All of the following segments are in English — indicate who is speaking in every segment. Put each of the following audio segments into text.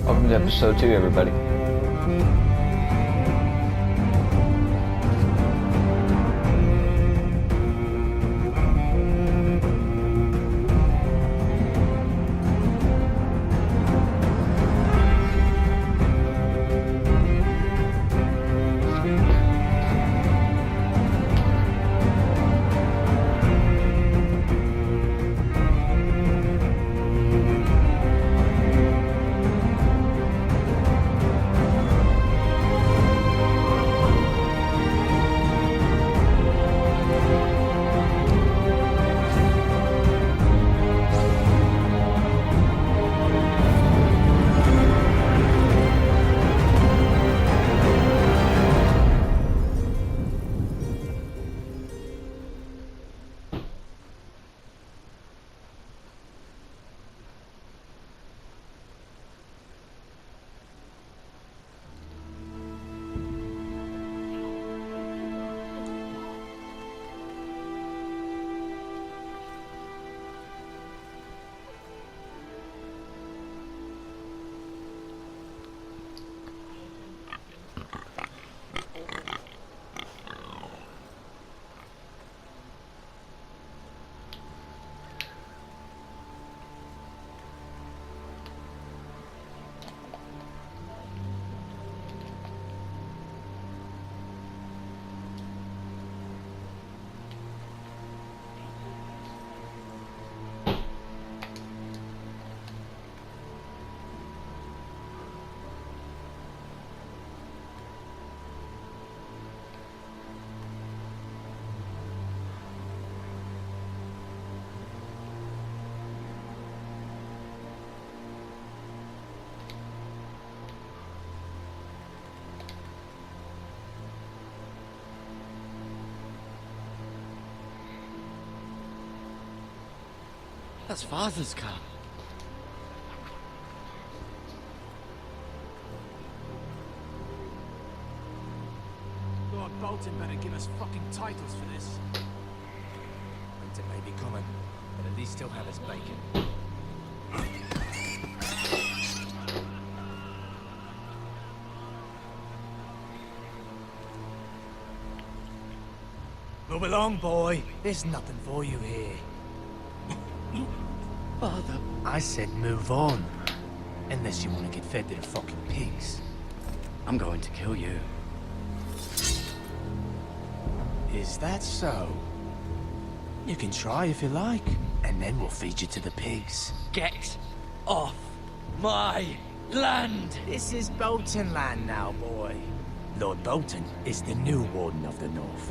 Speaker 1: Welcome to episode 2, everybody.
Speaker 2: That's Father's car.
Speaker 3: Lord Bolton better give us fucking titles for this. Winter may be coming, but at least he'll have his bacon. Move along, boy. There's nothing for you here.
Speaker 2: Father.
Speaker 3: I said move on. Unless you want to get fed to the fucking pigs.
Speaker 2: I'm going to kill you.
Speaker 3: Is that so? You can try if you like, and then we'll feed you to the pigs.
Speaker 2: Get off my land!
Speaker 3: This is Bolton land now, boy. Lord Bolton is the new Warden of the North.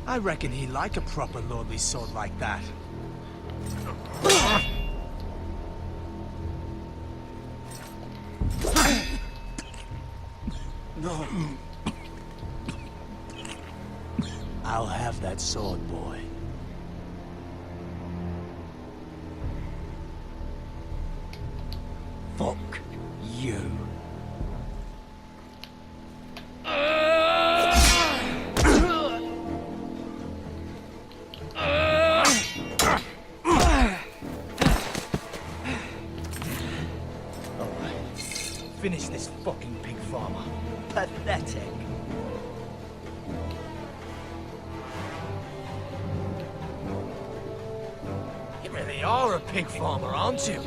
Speaker 3: I reckon he'd like a proper lordly sword like that.
Speaker 2: No.
Speaker 3: I'll have that sword, boy.
Speaker 2: Fuck you.
Speaker 3: Finish this fucking pig farmer. Pathetic. You really are a pig farmer, aren't you?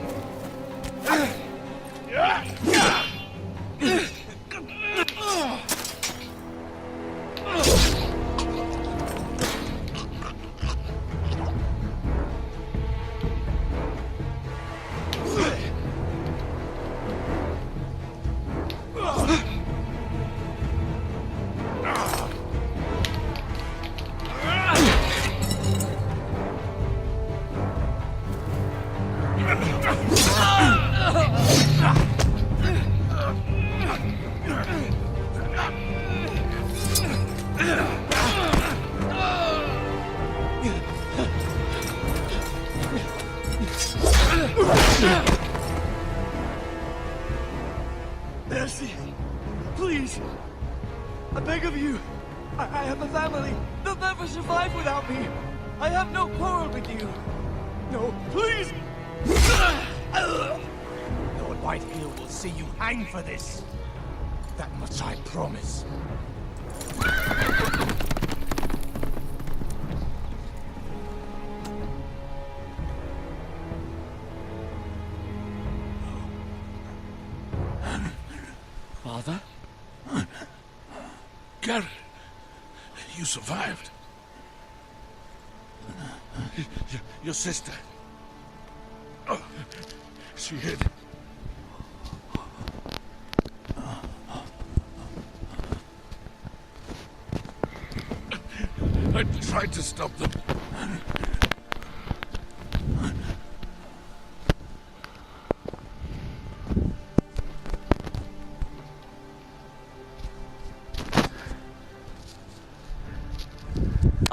Speaker 3: Mercy, please, I beg of you. I have a family. They'll never survive without me. I have no quarrel with you. No, please. Lord White Hill will see you hang for this. That much I promise.
Speaker 2: Father?
Speaker 1: Garrett, you survived. Your sister. Oh, she hid. I tried to stop them.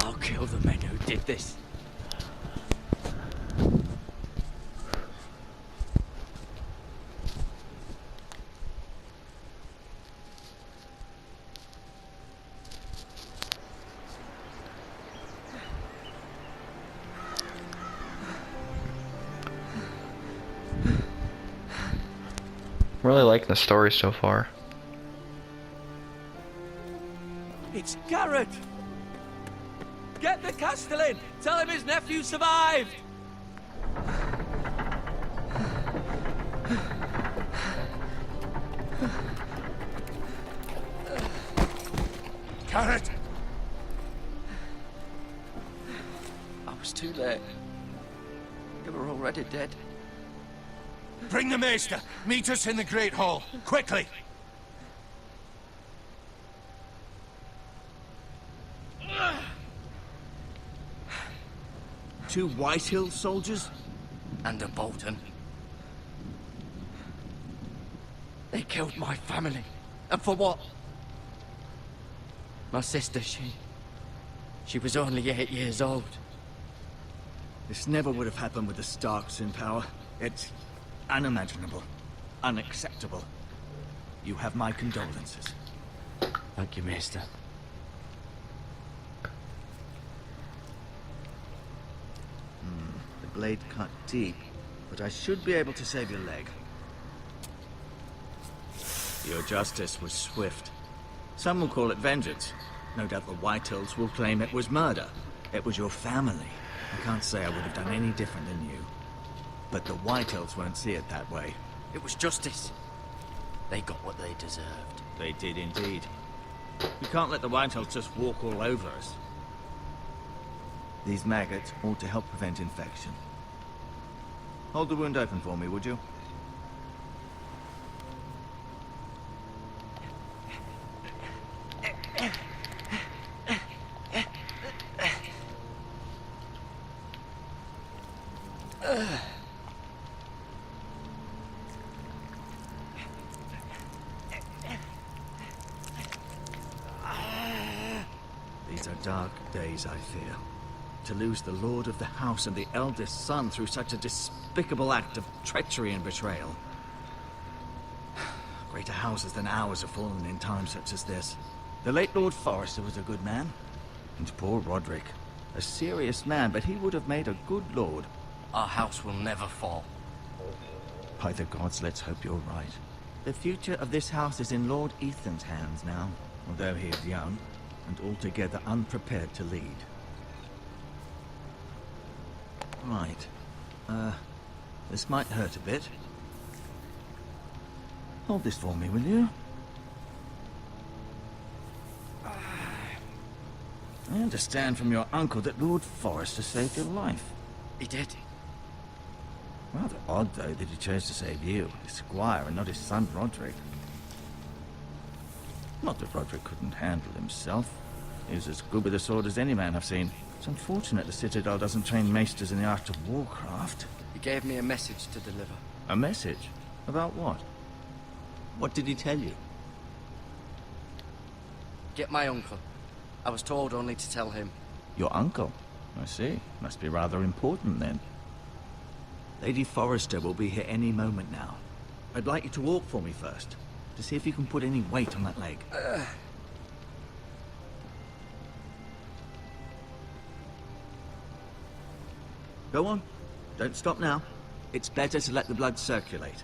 Speaker 2: I'll kill the men who did this.
Speaker 4: I'm really liking the story so far.
Speaker 2: It's Garrett! Get the Castellan! Tell him his nephew survived!
Speaker 1: Garrett!
Speaker 2: I was too late. They were already dead.
Speaker 1: Bring the Maester! Meet us in the Great Hall! Quickly!
Speaker 3: Two White Hill soldiers?
Speaker 2: And a Bolton. They killed my family. And for what? My sister, she was only 8 years old.
Speaker 3: This never would have happened with the Starks in power. It's unimaginable. Unacceptable. You have my condolences.
Speaker 2: Thank you, Maester.
Speaker 3: The blade cut deep, but I should be able to save your leg. Your justice was swift. Some will call it vengeance. No doubt the Whitehills will claim it was murder. It was your family. I can't say I would have done any different than you. But the Whitehills won't see it that way.
Speaker 2: It was justice. They got what they deserved.
Speaker 3: They did indeed. We can't let the Whitehills just walk all over us. These maggots ought to help prevent infection. Hold the wound open for me, would you? These are dark days, I fear. To lose the lord of the house and the eldest son through such a despicable act of treachery and betrayal. Greater houses than ours have fallen in times such as this. The late Lord Forrester was a good man. And poor Roderick. A serious man, but he would have made a good lord.
Speaker 2: Our house will never fall.
Speaker 3: By the gods, let's hope you're right. The future of this house is in Lord Ethan's hands now, although he is young and altogether unprepared to lead. Right. This might hurt a bit. Hold this for me, will you? I understand from your uncle that Lord Forrester saved your life.
Speaker 2: He did.
Speaker 3: Rather odd, though, that he chose to save you, his squire, and not his son Roderick. Not that Roderick couldn't handle himself. He was as good with a sword as any man I've seen. It's unfortunate the Citadel doesn't train maesters in the art of warcraft.
Speaker 2: He gave me a message to deliver.
Speaker 3: A message? About what? What did he tell you?
Speaker 2: Get my uncle. I was told only to tell him.
Speaker 3: Your uncle? I see. Must be rather important, then. Lady Forrester will be here any moment now. I'd like you to walk for me first, to see if you can put any weight on that leg. Go on. Don't stop now. It's better to let the blood circulate.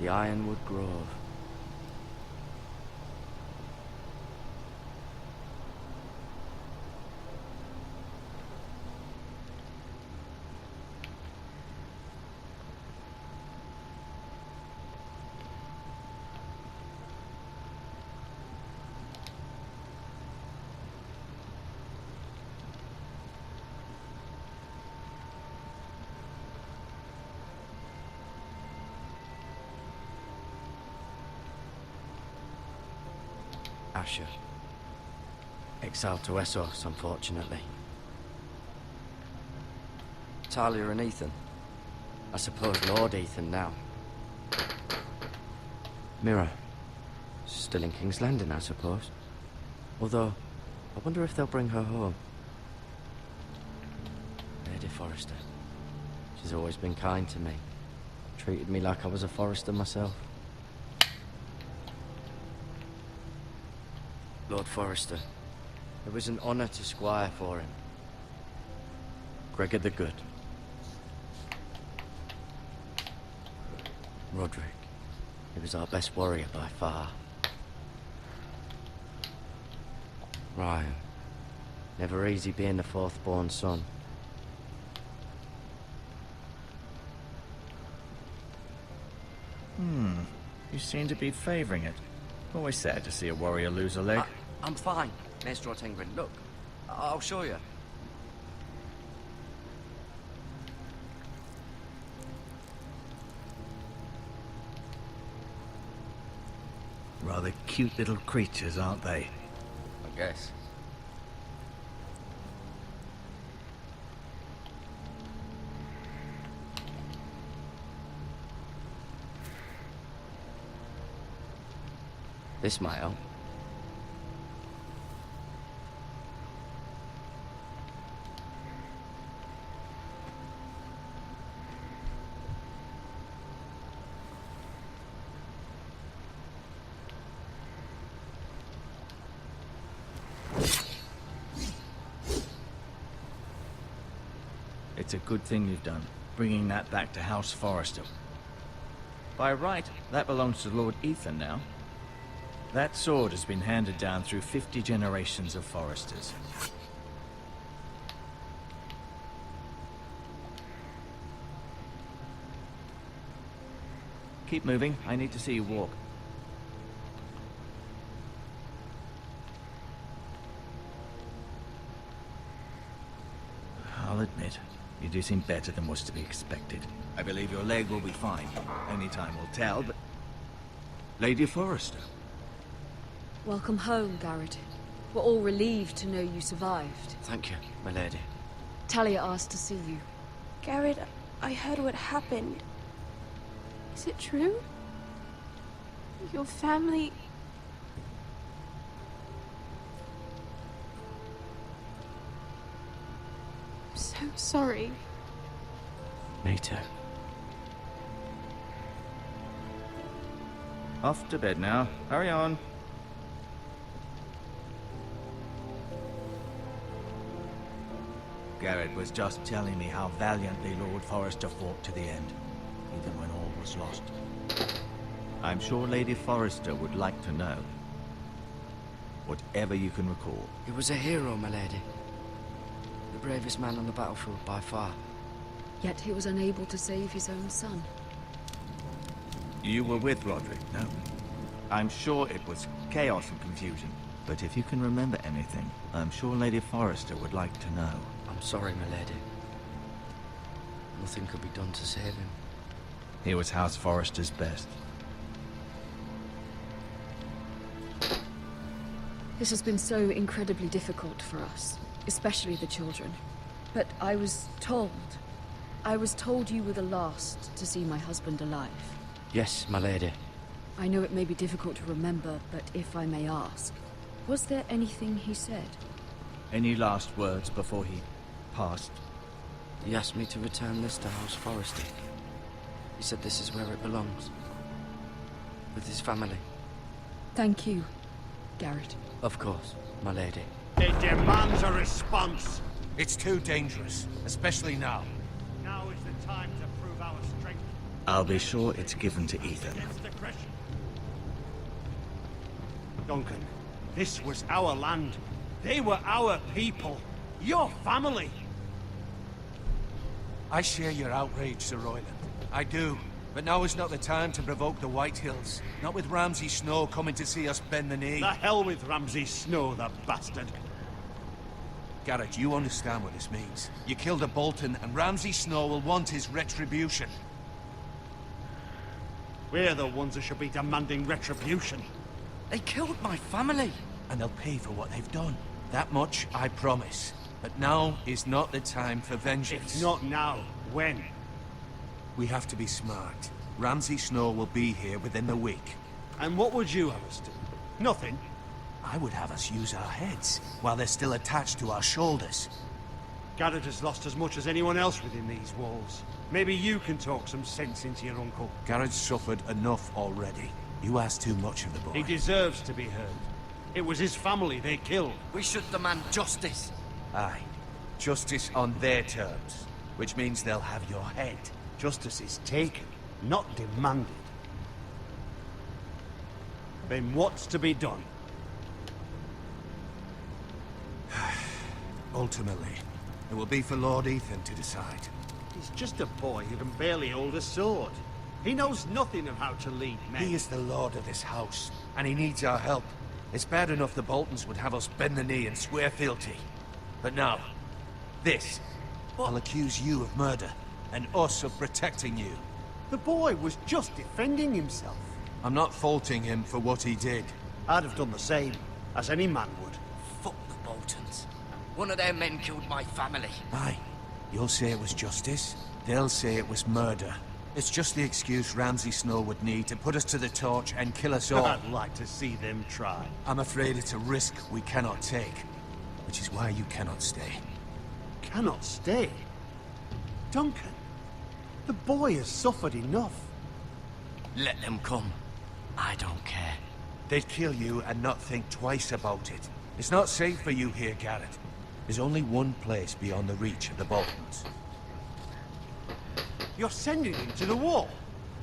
Speaker 5: the Ironwood Grove. Asher. Exiled to Essos, unfortunately. Talia and Ethan. I suppose Lord Ethan now. Mira. Still in King's Landing, I suppose. Although, I wonder if they'll bring her home. Lady Forrester. She's always been kind to me. Treated me like I was a Forrester myself. Lord Forrester. It was an honor to squire for him. Gregor the Good. Roderick. He was our best warrior by far. Ryan. Never easy being the fourth-born son.
Speaker 3: You seem to be favoring it. Always sad to see a warrior lose a leg.
Speaker 5: I'm fine, Maester Ortengrin. Look, I'll show you.
Speaker 3: Rather cute little creatures, aren't they?
Speaker 5: I guess. This might help.
Speaker 3: It's a good thing you've done, bringing that back to House Forrester. By right, that belongs to Lord Ethan now. That sword has been handed down through 50 generations of Forresters. Keep moving. I need to see you walk. I'll admit, you do seem better than was to be expected. I believe your leg will be fine. Only time will tell, but... Lady Forrester.
Speaker 6: Welcome home, Garrett. We're all relieved to know you survived.
Speaker 5: Thank you, my lady.
Speaker 6: Talia asked to see you.
Speaker 7: Garrett, I heard what happened. Is it true? Your family... I'm so sorry.
Speaker 5: Me too.
Speaker 3: Off to bed now. Hurry on. Garrett was just telling me how valiantly Lord Forrester fought to the end, even when all was lost. I'm sure Lady Forrester would like to know. Whatever you can recall.
Speaker 5: He was a hero, my lady. The bravest man on the battlefield by far.
Speaker 6: Yet he was unable to save his own son.
Speaker 3: You were with Roderick, no? I'm sure it was chaos and confusion. But if you can remember anything, I'm sure Lady Forrester would like to know.
Speaker 5: I'm sorry, my lady. Nothing could be done to save him.
Speaker 3: He was House Forrester's best.
Speaker 6: This has been so incredibly difficult for us, especially the children. But I was told you were the last to see my husband alive.
Speaker 5: Yes, my lady.
Speaker 6: I know it may be difficult to remember, but if I may ask, was there anything he said?
Speaker 3: Any last words before he passed?
Speaker 5: He asked me to return this to House Forrester. He said this is where it belongs. With his family.
Speaker 6: Thank you, Garrett.
Speaker 5: Of course, my lady.
Speaker 1: It demands a response. It's too dangerous, especially now.
Speaker 8: Now is the time to prove our strength.
Speaker 3: I'll be sure it's given to Ethan.
Speaker 8: Duncan, this was our land. They were our people. Your family.
Speaker 1: I share your outrage, Sir Royland. I do. But now is not the time to provoke the White Hills. Not with Ramsay Snow coming to see us bend the knee.
Speaker 8: The hell with Ramsay Snow, the bastard.
Speaker 1: Garrett, you understand what this means. You killed a Bolton, and Ramsay Snow will want his retribution.
Speaker 8: We're the ones who should be demanding retribution.
Speaker 5: They killed my family.
Speaker 1: And they'll pay for what they've done. That much I promise. But now is not the time for vengeance.
Speaker 8: If not now, when?
Speaker 1: We have to be smart. Ramsay Snow will be here within the week.
Speaker 8: And what would you have us do? Nothing.
Speaker 1: I would have us use our heads, while they're still attached to our shoulders.
Speaker 8: Garrett has lost as much as anyone else within these walls. Maybe you can talk some sense into your uncle.
Speaker 1: Garrett's suffered enough already. You ask too much of the boy.
Speaker 8: He deserves to be heard. It was his family they killed.
Speaker 5: We should demand justice.
Speaker 1: Aye. Justice on their terms. Which means they'll have your head.
Speaker 8: Justice is taken, not demanded. Then what's to be done?
Speaker 1: Ultimately, it will be for Lord Ethan to decide.
Speaker 8: He's just a boy who can barely hold a sword. He knows nothing of how to lead men.
Speaker 1: He is the lord of this house, and he needs our help. It's bad enough the Boltons would have us bend the knee and swear fealty. But now, this. I'll accuse you of murder, and us of protecting you.
Speaker 8: The boy was just defending himself.
Speaker 1: I'm not faulting him for what he did.
Speaker 8: I'd have done the same, as any man would.
Speaker 5: Fuck the Boltons. One of their men killed my family.
Speaker 1: Aye. You'll say it was justice. They'll say it was murder. It's just the excuse Ramsay Snow would need to put us to the torch and kill us all.
Speaker 8: I'd like to see them try.
Speaker 1: I'm afraid it's a risk we cannot take. Which is why you cannot stay.
Speaker 8: Cannot stay? Duncan, the boy has suffered enough.
Speaker 5: Let them come. I don't care.
Speaker 1: They'd kill you and not think twice about it. It's not safe for you here, Garrett. There's only one place beyond the reach of the Boltons.
Speaker 8: You're sending him to the wall.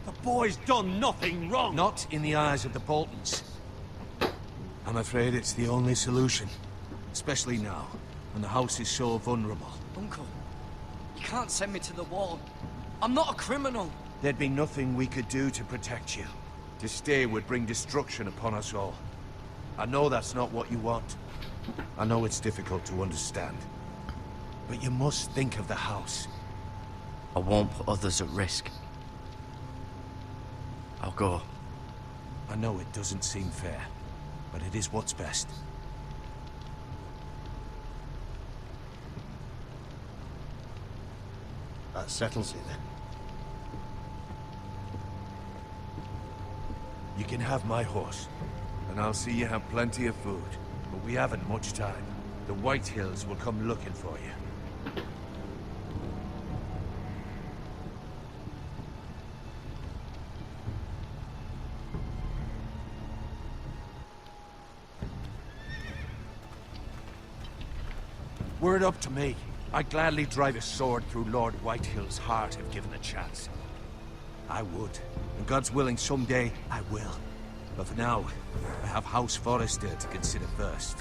Speaker 8: The boy's done nothing wrong.
Speaker 1: Not in the eyes of the Boltons. I'm afraid it's the only solution. Especially now, when the house is so vulnerable.
Speaker 5: Uncle, you can't send me to the wall. I'm not a criminal.
Speaker 1: There'd be nothing we could do to protect you. To stay would bring destruction upon us all. I know that's not what you want. I know it's difficult to understand. But you must think of the house.
Speaker 5: I won't put others at risk. I'll go.
Speaker 1: I know it doesn't seem fair, but it is what's best.
Speaker 8: That settles it then.
Speaker 1: You can have my horse, and I'll see you have plenty of food. But we haven't much time. The White Hills will come looking for you. Were it up to me, I'd gladly drive a sword through Lord Whitehill's heart if given a chance. I would. And God's willing, someday I will. But for now, I have House Forrester to consider first.